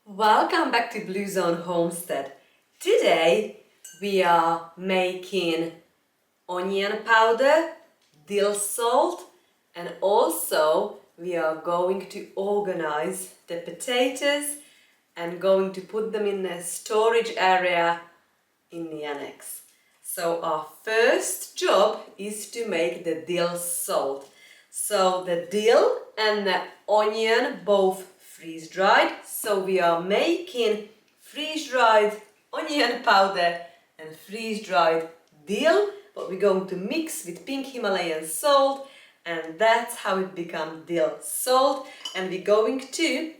Welcome back to Blue Zone Homestead. Today we are making onion powder, dill salt, and also we are going to organize the potatoes and going to put them in a storage area in the annex. So our first job is to make the dill salt. So the dill and the onion both freeze dried. So we are making freeze dried onion powder and freeze dried dill, but we're going to mix with pink Himalayan salt, and that's how it becomes dill salt. And we're going to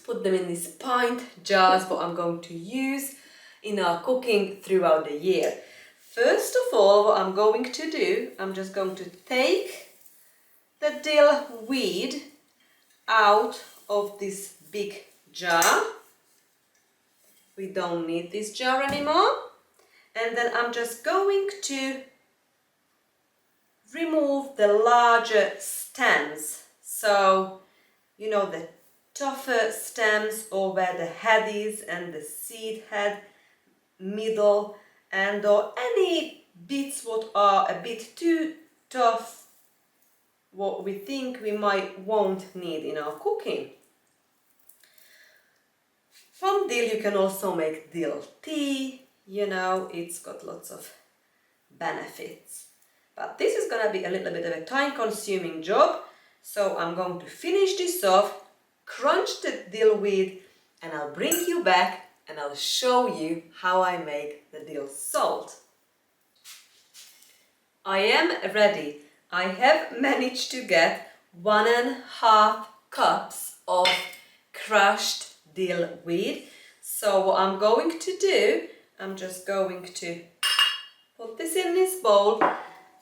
put them in these pint jars, what I'm going to use in our cooking throughout the year. First of all, what I'm going to do, I'm just going to take the dill weed out of this big jar. We don't need this jar anymore. And then I'm just going to remove the larger stems. So, you know, the tougher stems, or where the head is and the seed head, middle, and or any bits what are a bit too tough, what we think we won't need in our cooking. From dill you can also make dill tea, you know, it's got lots of benefits. But this is gonna be a little bit of a time-consuming job, so I'm going to finish this off, crunch the dill weed, and I'll bring you back and I'll show you how I make the dill salt. I am ready. I have managed to get 1.5 cups of crushed dill weed. So what I'm going to do, I'm just going to put this in this bowl,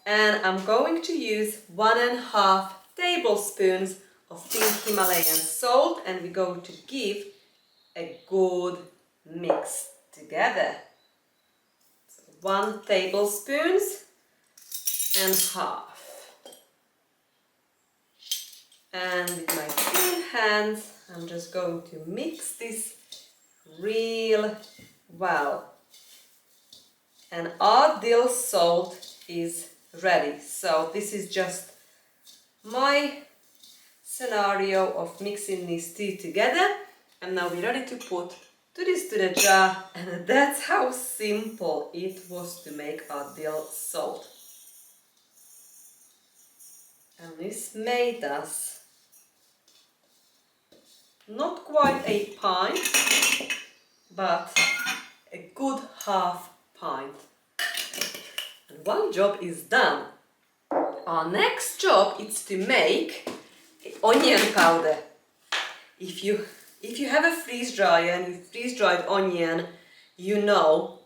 and I'm going to use 1.5 tablespoons of pink Himalayan salt, and we're going to give a good mix together. So 1 tablespoon and half. And with my clean hands, I'm just going to mix this real well. And our dill salt is ready. So this is just my scenario of mixing these two together. And now we're ready to put to the jar, and that's how simple it was to make our dill salt. And this made us not quite a pint, but a good half pint. And one job is done. Our next job is to make onion powder. If you have a freeze dryer and you freeze dried onion, you know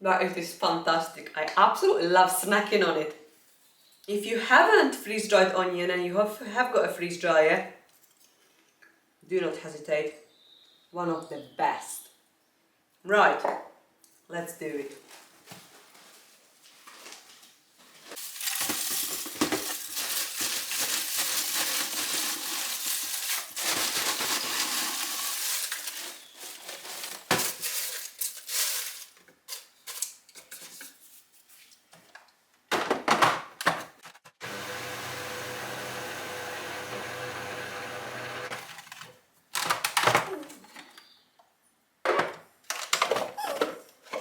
that it is fantastic. I absolutely love snacking on it. If you haven't freeze dried onion and you have got a freeze dryer, do not hesitate. One of the best. Right, let's do it.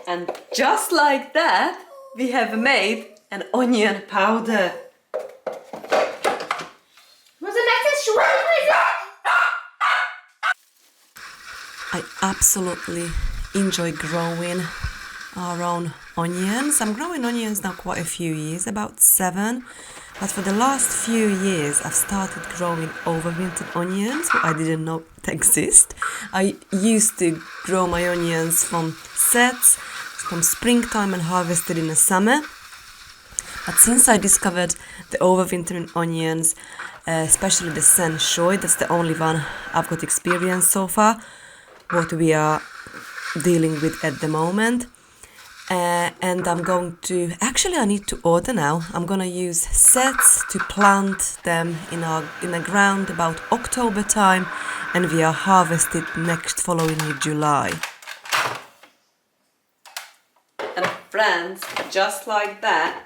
And just like that, we have made an onion powder. I absolutely enjoy growing our own onions. I'm growing onions now quite a few years, about 7. But for the last few years, I've started growing overwintered onions, what I didn't know exist. I used to grow my onions from sets, from springtime, and harvested in the summer. But since I discovered the overwintering onions, especially the Sen Shoy, that's the only one I've got experience so far, what we are dealing with at the moment. and I'm going to, actually I need to order now. I'm gonna use sets to plant them in the ground about October time, and we are harvested next following July. And friends, just like that,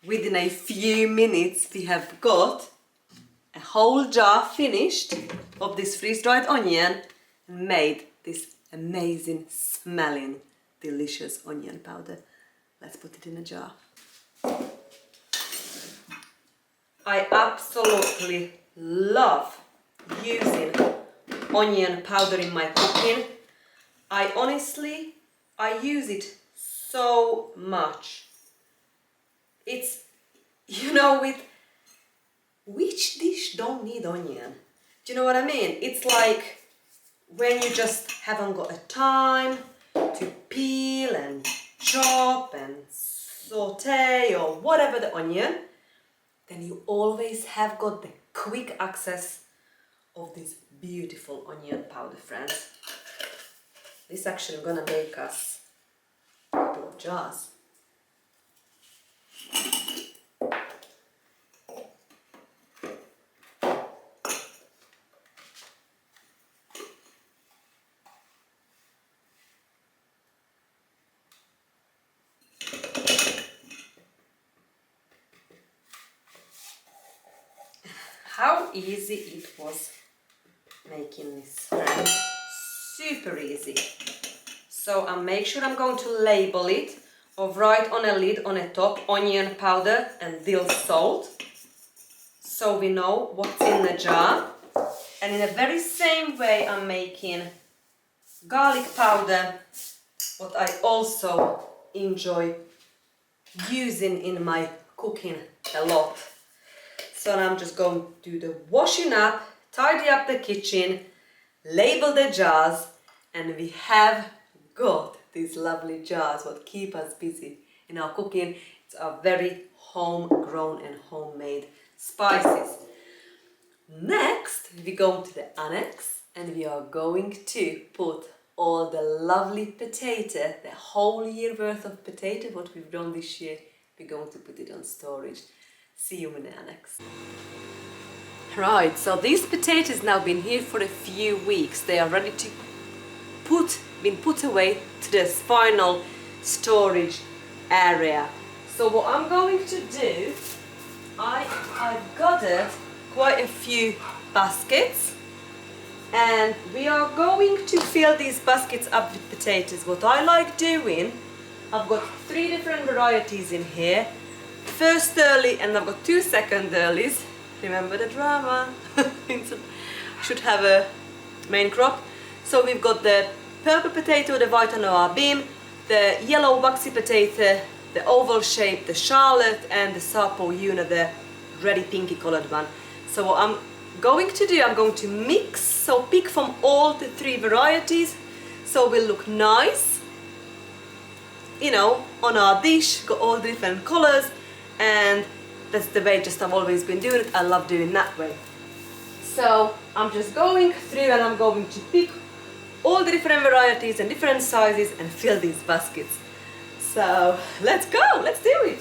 within a few minutes we have got a whole jar finished of this freeze-dried onion and made this amazing smelling delicious onion powder. Let's put it in a jar. I absolutely love using onion powder in my cooking. I use it so much. It's, you know, with which dish don't need onion? Do you know what I mean? It's like when you just haven't got a time to peel and chop and saute or whatever the onion, then you always have got the quick access of this beautiful onion powder, friends. This actually gonna make us a couple of jars. How easy it was making this, friends. Super easy. So I'll make sure I'm going to label it or write on a lid on the top onion powder and dill salt, so we know what's in the jar. And in the very same way I'm making garlic powder, what I also enjoy using in my cooking a lot. So now I'm just going to do the washing up, tidy up the kitchen, label the jars, and we have got these lovely jars what keep us busy in our cooking. It's our very homegrown and homemade spices. Next, we go to the annex and we are going to put all the lovely potato, the whole year worth of potato what we've done this year, we're going to put it on storage. See you in the annex. Right, so these potatoes now been here for a few weeks. They are ready to been put away to this final storage area. So what I'm going to do, I've gathered quite a few baskets, and we are going to fill these baskets up with potatoes. What I like doing, I've got 3 different varieties in here. First early, and I've got 2 second earlies. Remember the drama. Should have a main crop. So we've got the purple potato, the white Anoa bean, the yellow waxy potato, the oval shape, the Charlotte, and the Sapo Una, the ready pinky colored one. So what I'm going to do, I'm going to mix, so pick from all the 3 varieties, so it will look nice, you know, on our dish, got all different colors, and that's the way just I've always been doing it. I love doing that way. So I'm just going through and I'm going to pick all the different varieties and different sizes and fill these baskets. So let's go, let's do it.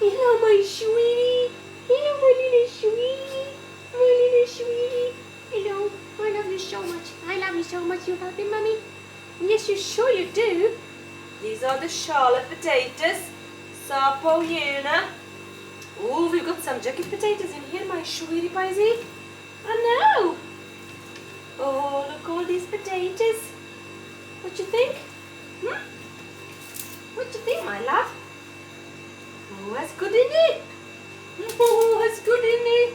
Hello my sweetie, hello my little sweetie, my little sweetie. Hello, I love you so much. I love you so much. You love me, Mummy? Yes, you sure you do. These are the Charlotte potatoes. Sapo Una. Ooh, we've got some jacket potatoes in here, my sweetie piesy. I know. Oh, look all these potatoes. What you think? What you think, my love? Oh, that's good, isn't it? Oh, that's good, isn't it?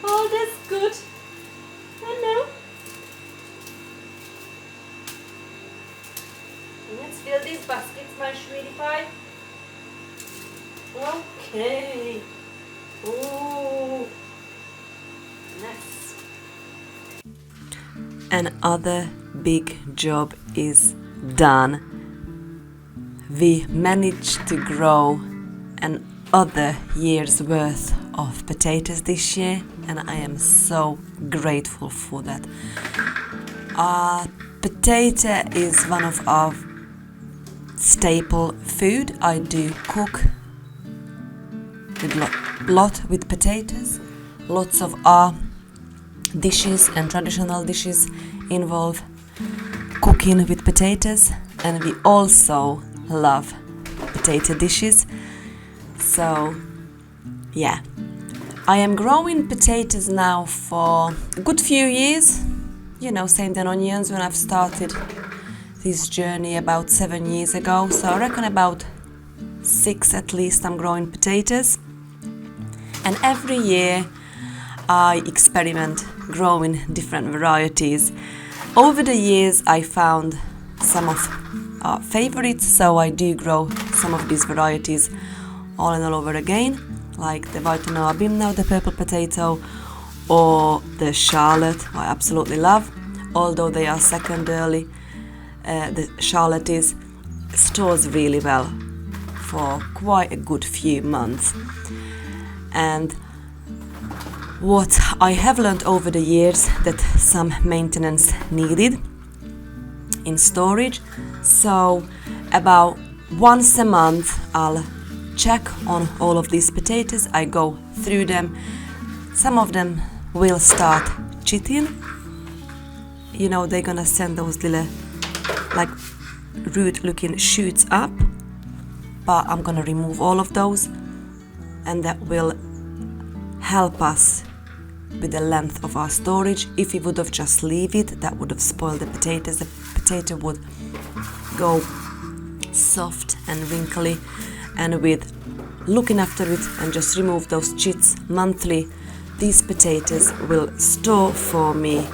Oh, that's good. I know. Let's fill these baskets, my sweetie pie. Okay. Oh, nice. Another big job is done. We managed to grow an other year's worth of potatoes this year, and I am so grateful for that. Potato is one of our staple food. I do cook a lot with potatoes. Lots of our dishes and traditional dishes involve cooking with potatoes, and we also love potato dishes. So yeah, I am growing potatoes now for a good few years, same than onions when I've started this journey about 7 years ago. So I reckon about 6 at least I'm growing potatoes, and every year I experiment growing different varieties. Over the years I found some of our favorites, so I do grow some of these varieties all and all over again, like the Vaitanoa Bimnau, the purple potato, or the Charlotte, I absolutely love, although they are secondary. The Charlotte stores really well for quite a good few months. And what I have learned over the years, that some maintenance needed in storage, so about once a month I'll check on all of these potatoes. I go through them. Some of them will start chitting, they're gonna send those little like root looking shoots up, but I'm gonna remove all of those, and that will help us with the length of our storage. If we would have just leave it, that would have spoiled the potatoes. The potato would go soft and wrinkly, and with looking after it and just remove those chits monthly, these potatoes will store for me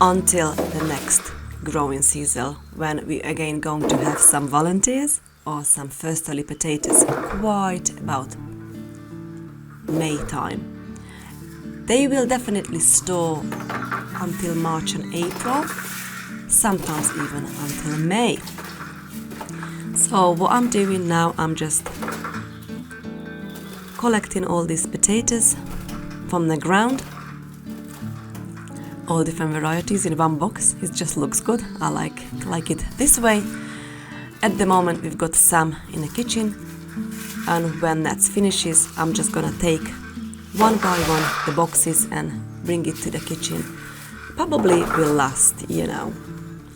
until the next growing season, when we again going to have some volunteers or some first early potatoes quite about May time. They will definitely store until March and April, sometimes even until May. So what I'm doing now, I'm just collecting all these potatoes from the ground, all different varieties in one box. It just looks good. I like it this way. At the moment we've got some in the kitchen, and when that finishes I'm just gonna take one by one the boxes and bring it to the kitchen. Probably will last,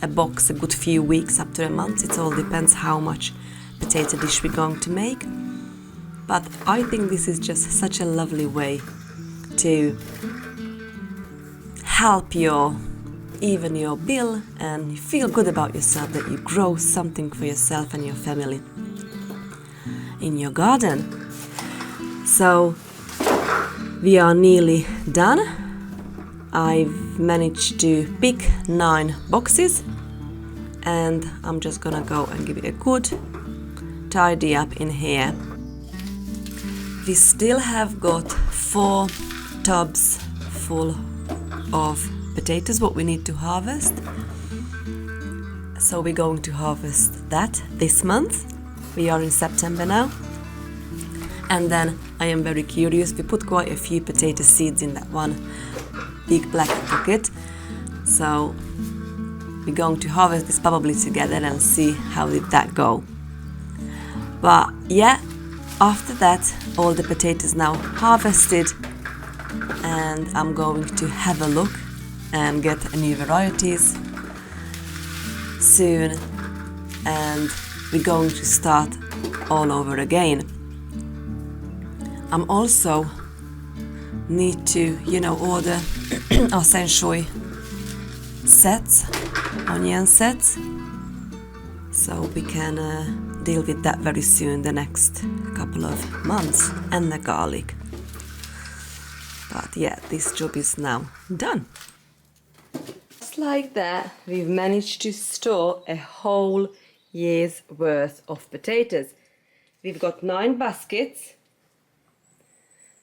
a box a good few weeks up to a month. It all depends how much potato dish we're going to make. But I think this is just such a lovely way to help even your bill, and you feel good about yourself that you grow something for yourself and your family in your garden. So we are nearly done. I've managed to pick 9 boxes, and I'm just gonna go and give it a good tidy up in here. We still have got 4 tubs full of potatoes what we need to harvest, so we're going to harvest that this month. We are in September now, and then I am very curious. We put quite a few potato seeds in that one big black bucket, so we're going to harvest this probably together and see how did that go. But yeah, after that all the potatoes now harvested, and I'm going to have a look and get new varieties soon, and we're going to start all over again. I'm also need to order our senshoi sets, onion sets, so we can deal with that very soon, the next couple of months, and the garlic. But yeah, this job is now done. Just like that, we've managed to store a whole year's worth of potatoes. We've got 9 baskets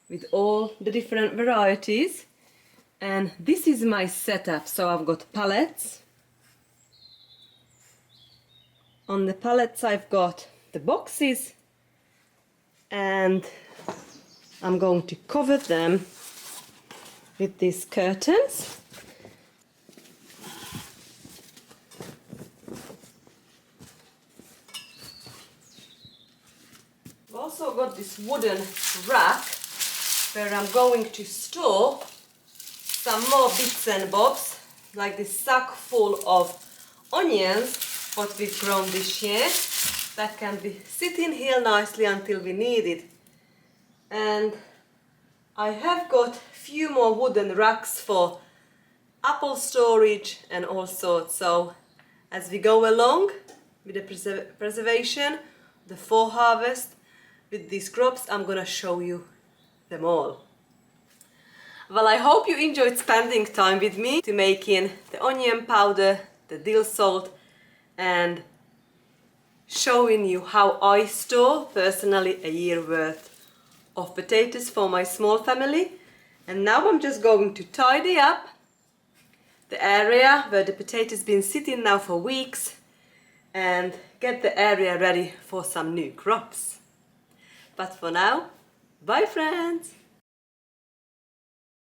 with all the different varieties, and this is my setup. So I've got pallets. On the pallets I've got the boxes, and I'm going to cover them with these curtains. I've also got this wooden rack where I'm going to store some more bits and bobs, like this sack full of onions what we've grown this year, that can be sitting here nicely until we need it. And I have got few more wooden racks for apple storage and all sorts, so as we go along with the preservation, the fall harvest with these crops, I'm gonna show you them all. Well, I hope you enjoyed spending time with me to making the onion powder, the dill salt, and showing you how I store personally a year worth of potatoes for my small family. And now I'm just going to tidy up the area where the potatoes been sitting now for weeks and get the area ready for some new crops. But for now, bye friends!